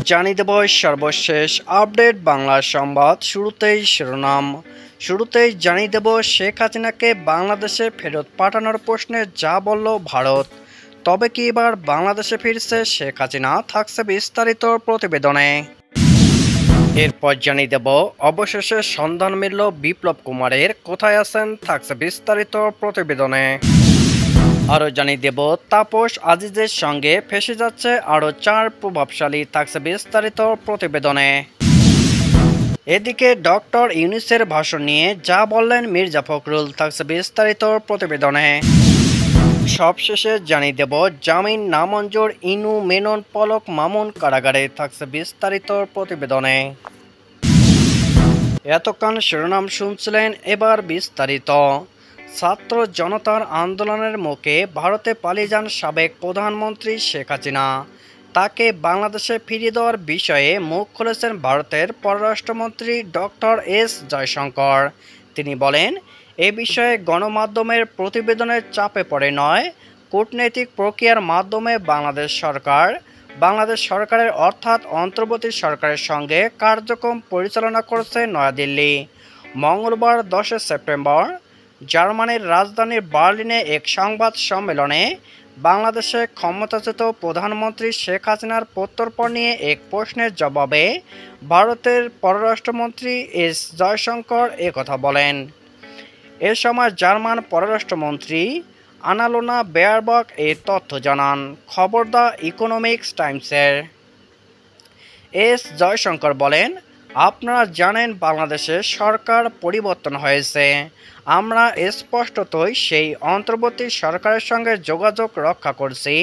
জানিয়ে দেব সর্বশেষ আপডেট বাংলা সংবাদ। শুরুতেই জানিয়ে দেব শেখ হাসিনাকে বাংলাদেশে ফেরত পাঠানোর প্রশ্নে যা বলল ভারত। তবে কি এবার বাংলাদেশে ফিরছে শেখ হাসিনা, থাকছে বিস্তারিত প্রতিবেদনে। এরপর জানিয়ে দেব অবশেষে সন্ধান মিলল বিপ্লব কুমারের, কোথায় আছেন, থাকছে বিস্তারিত প্রতিবেদনে। আরও জানিয়ে দেব তাপস আজিজের সঙ্গে ফেঁসে যাচ্ছে আরও 4 প্রভাবশালী, থাকছে বিস্তারিত প্রতিবেদনে। এদিকে ডক্টর ইউনূসের ভাষণ নিয়ে যা বললেন মির্জা ফখরুল, থাকছে বিস্তারিত প্রতিবেদনে। সবশেষে জানিয়ে দেব জামিন নামঞ্জুর, ইনু, মেনন, পলক, মামুন কারাগারে, থাকছে বিস্তারিত প্রতিবেদনে। এতক্ষণ শিরোনাম শুনছিলেন, এবার বিস্তারিত। ছাত্র জনতার আন্দোলনের মুখে ভারতে পালিয়ে যান সাবেক প্রধানমন্ত্রী শেখ হাসিনা। তাকে বাংলাদেশে ফিরিয়ে দেওয়ার বিষয়ে মুখ খুলেছেন ভারতের পররাষ্ট্রমন্ত্রী ডক্টর এস জয়শঙ্কর। তিনি বলেন, এ বিষয়ে গণমাধ্যমের প্রতিবেদনের চাপে পড়ে নয়, কূটনৈতিক প্রক্রিয়ার মাধ্যমে বাংলাদেশ সরকারের অর্থাৎ অন্তর্বর্তী সরকারের সঙ্গে কার্যক্রম পরিচালনা করছে নয়াদিল্লি। মঙ্গলবার 10 সেপ্টেম্বর জার্মানির রাজধানী বার্লিনে এক সংবাদ সম্মেলনে বাংলাদেশে ক্ষমতাচ্যুত প্রধানমন্ত্রী শেখ হাসিনার প্রত্যর্পণ নিয়ে এক প্রশ্নের জবাবে ভারতের পররাষ্ট্রমন্ত্রী এস জয়শঙ্কর একথা বলেন। এ সময় জার্মান পররাষ্ট্রমন্ত্রী আনালোনা বেয়ারবক এই তথ্য জানান। খবর দ্য ইকোনমিক্স টাইমসের। এস জয়শঙ্কর বলেন, আপনারা জানেন বাংলাদেশে সরকার পরিবর্তন হয়েছে। আমরা স্পষ্টতই সেই অন্তর্বর্তী সরকারের সঙ্গে যোগাযোগ রক্ষা করছি।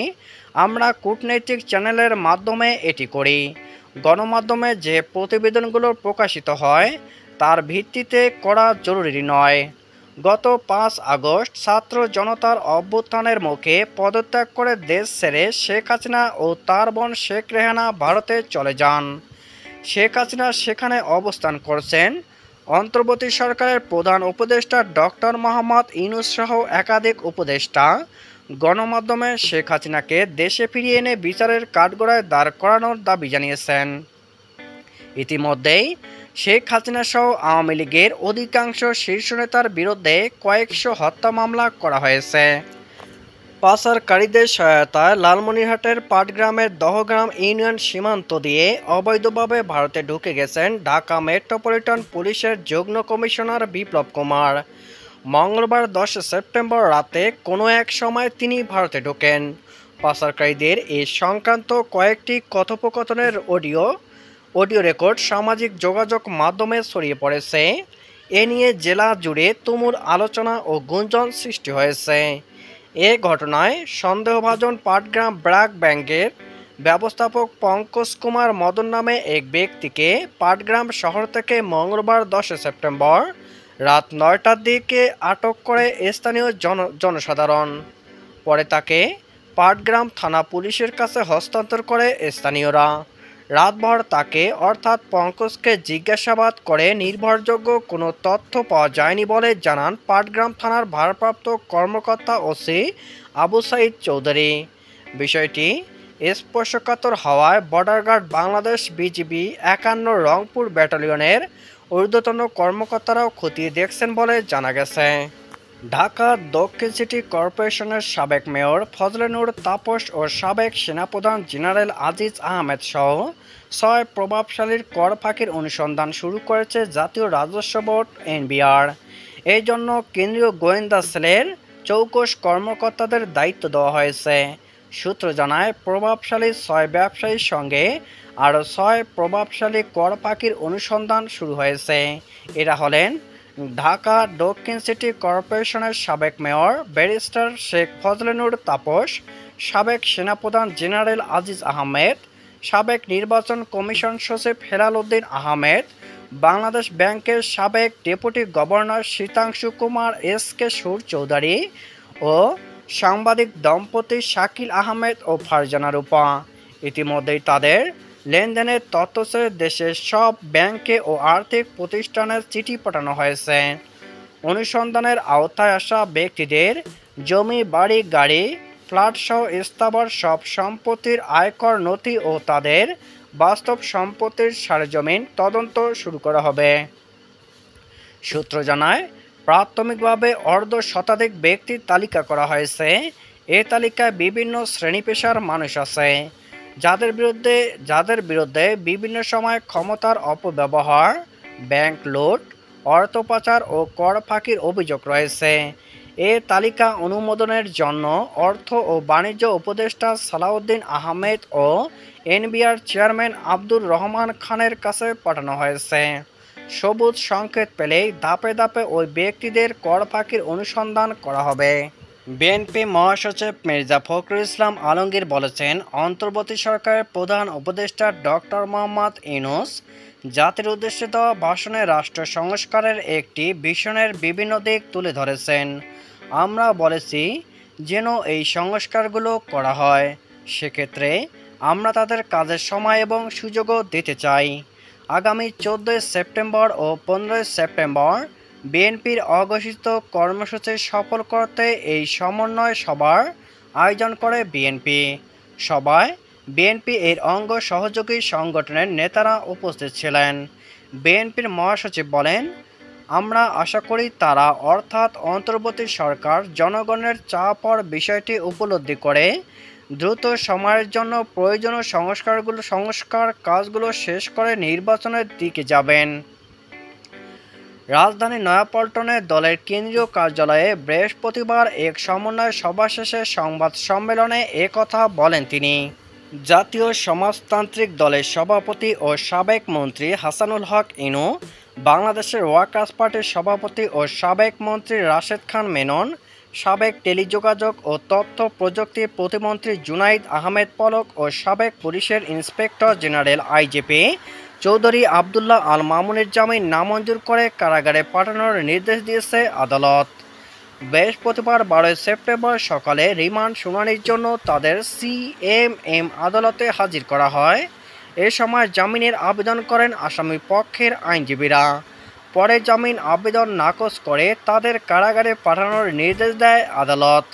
আমরা কূটনৈতিক চ্যানেলের মাধ্যমে এটি করি। গণমাধ্যমে যে প্রতিবেদনগুলো প্রকাশিত হয় তার ভিত্তিতে করা জরুরি নয়। গত 5 আগস্ট ছাত্র জনতার অভ্যুত্থানের মুখে পদত্যাগ করে দেশ ছেড়ে শেখ হাসিনা ও তার বোন শেখ রেহানা ভারতে চলে যান। শেখ হাসিনা সেখানে অবস্থান করছেন। অন্তর্বর্তী সরকারের প্রধান উপদেষ্টা ডক্টর মোহাম্মদ ইউনূস সহ একাধিক উপদেষ্টা গণমাধ্যমে শেখ হাসিনাকে দেশে ফিরিয়ে এনে বিচারের কাঠগড়ায় দাঁড় করানোর দাবি জানিয়েছেন। ইতিমধ্যেই শেখ হাসিনা সহ আওয়ামী লীগের অধিকাংশ শীর্ষ নেতার বিরুদ্ধে কয়েকশো হত্যা মামলা করা হয়েছে। পাচারকারীদের সহায়তায় লালমনিরহাটের পাটগ্রামের দহগ্রাম ইউনিয়ন সীমান্ত দিয়ে অবৈধভাবে ভারতে ঢুকে গেছেন ঢাকা মেট্রোপলিটন পুলিশের যুগ্ম কমিশনার বিপ্লব কুমার। মঙ্গলবার 10 সেপ্টেম্বর রাতে কোনো এক সময় তিনি ভারতে ঢোকেন। পাচারকারীদের এ সংক্রান্ত কয়েকটি কথোপকথনের অডিও রেকর্ড সামাজিক যোগাযোগ মাধ্যমে ছড়িয়ে পড়েছে। এ নিয়ে জেলা জুড়ে তুমুল আলোচনা ও গুঞ্জন সৃষ্টি হয়েছে। এ ঘটনায় সন্দেহভাজন পাটগ্রাম ব্র্যাক ব্যাংকের ব্যবস্থাপক পঙ্কজ কুমার মদন নামে এক ব্যক্তিকে পাটগ্রাম শহর থেকে মঙ্গলবার 10 সেপ্টেম্বর রাত 9টার দিকে আটক করে স্থানীয় জনসাধারণ। পরে তাকে পাটগ্রাম থানা পুলিশের কাছে হস্তান্তর করে স্থানীয়রা। রাতভর তাকে অর্থাৎ পঙ্কজকে জিজ্ঞাসাবাদ করে নির্ভরযোগ্য কোনো তথ্য পাওয়া যায়নি বলে জানান পাটগ্রাম থানার ভারপ্রাপ্ত কর্মকর্তা ওসি আবু সাইদ চৌধুরী। বিষয়টি স্পর্শকাতর হওয়ায় border guard Bangladesh BGB 51 Rangpur ব্যাটালিয়নের ঊর্ধ্বতন কর্মকর্তারাও খতিয়ে দেখছেন বলে জানা গেছে। ঢাকা দক্ষিণ সিটি কর্পোরেশনের সাবেক মেয়র ফজলে নূর তাপস ও সাবেক সেনাপ্রধান জেনারেল আজিজ আহমেদ সহ 6 প্রভাবশালীর কর ফাঁকির অনুসন্ধান শুরু করেছে জাতীয় রাজস্ব বোর্ড এনবিআর। এই জন্য কেন্দ্রীয় গোয়েন্দা সেলের চৌকস কর্মকর্তাদের দায়িত্ব দেওয়া হয়েছে। সূত্র জানায়, প্রভাবশালী 6 ব্যবসায়ীর সঙ্গে আরও 6 প্রভাবশালী কর ফাঁকির অনুসন্ধান শুরু হয়েছে। এরা হলেন ঢাকা দক্ষিণ সিটি কর্পোরেশনের সাবেক মেয়র ব্যারিস্টার শেখ ফজলে নূর তাপস, সাবেক সেনাপ্রধান জেনারেল আজিজ আহমেদ, সাবেক নির্বাচন কমিশন সচিব হেলাল উদ্দিন আহমেদ, বাংলাদেশ ব্যাংকের সাবেক deputy governor Sitanshu Kumar S K সুর চৌধুরী ও সাংবাদিক দম্পতি শাকিল আহমেদ ও ফারজানা রূপা। ইতিমধ্যেই তাদের লেনদেনের তথ্য চেয়ে দেশের সব ব্যাংকে ও আর্থিক প্রতিষ্ঠানের চিঠি পাঠানো হয়েছে। অনুসন্ধানের আওতায় আসা ব্যক্তিদের জমি, বাড়ি, গাড়ি, ফ্ল্যাটসহ স্থাবর সব সম্পত্তির আয়কর নথি ও তাদের বাস্তব সম্পত্তির সরেজমিন তদন্ত শুরু করা হবে। সূত্র জানায়, প্রাথমিকভাবে অর্ধ শতাধিক ব্যক্তির তালিকা করা হয়েছে। এ তালিকায় বিভিন্ন শ্রেণী পেশার মানুষ আছে, যাদের বিরুদ্ধে বিভিন্ন সময় ক্ষমতার অপব্যবহার, ব্যাংক লুট, অর্থ পাচার ও কর ফাঁকির অভিযোগ রয়েছে। এ তালিকা অনুমোদনের জন্য অর্থ ও বাণিজ্য উপদেষ্টা সালাউদ্দিন আহমেদ ও এনবিআর চেয়ারম্যান আব্দুর রহমান খানের কাছে পাঠানো হয়েছে। সবুজ সংকেত পেলেই ধাপে ধাপে ওই ব্যক্তিদের কর ফাঁকির অনুসন্ধান করা হবে। বিএনপি মহাসচিব মির্জা ফখরুল ইসলাম আলমগীর বলেছেন, অন্তর্বর্তী সরকারের প্রধান উপদেষ্টা ডক্টর মোহাম্মদ ইউনূস জাতির উদ্দেশ্যে দেওয়া ভাষণে রাষ্ট্র সংস্কারের একটি ভিশনের বিভিন্ন দিক তুলে ধরেছেন। আমরা বলেছি যেন এই সংস্কারগুলো করা হয়, সেক্ষেত্রে আমরা তাদের কাজের সময় এবং সুযোগও দিতে চাই। আগামী 14 সেপ্টেম্বর ও 15 সেপ্টেম্বর বিএনপির অঘোষিত কর্মসূচি সফল করতে এই সমন্বয় সভার আয়োজন করে বিএনপি। সভায় বিএনপি এর অঙ্গ সহযোগী সংগঠনের নেতারা উপস্থিত ছিলেন। বিএনপির মহাসচিব বলেন, আমরা আশা করি তারা অর্থাৎ অন্তর্বর্তী সরকার জনগণের চাপের বিষয়টি উপলব্ধি করে দ্রুত সময়ের জন্য প্রয়োজনীয় সংস্কার কাজগুলো শেষ করে নির্বাচনের দিকে যাবেন। রাজধানীর নয়াপল্টনে দলের কেন্দ্রীয় কার্যালয়ে বৃহস্পতিবার এক সমন্বয় সভা শেষে সংবাদ সম্মেলনে একথা বলেন তিনি। জাতীয় সমাজতান্ত্রিক দলের সভাপতি ও সাবেক মন্ত্রী হাসানুল হক ইনু, বাংলাদেশের ওয়ার্কার্স পার্টির সভাপতি ও সাবেক মন্ত্রী রাশেদ খান মেনন, সাবেক টেলিযোগাযোগ ও তথ্য প্রযুক্তি প্রতিমন্ত্রী জুনাইদ আহমেদ পলক ও সাবেক পুলিশের inspector general IGP Chowdhury Abdullah Al মামুনের জামিন নামঞ্জুর করে কারাগারে পাঠানোর নির্দেশ দিয়েছে আদালত। বৃহস্পতিবার 12 সেপ্টেম্বর সকালে রিমান্ড শুনানির জন্য তাদের সিএমএম আদালতে হাজির করা হয়। এ সময় জামিনের আবেদন করেন আসামি পক্ষের আইনজীবীরা। পরে জামিন আবেদন নাকচ করে তাদের কারাগারে পাঠানোর নির্দেশ দেয় আদালত।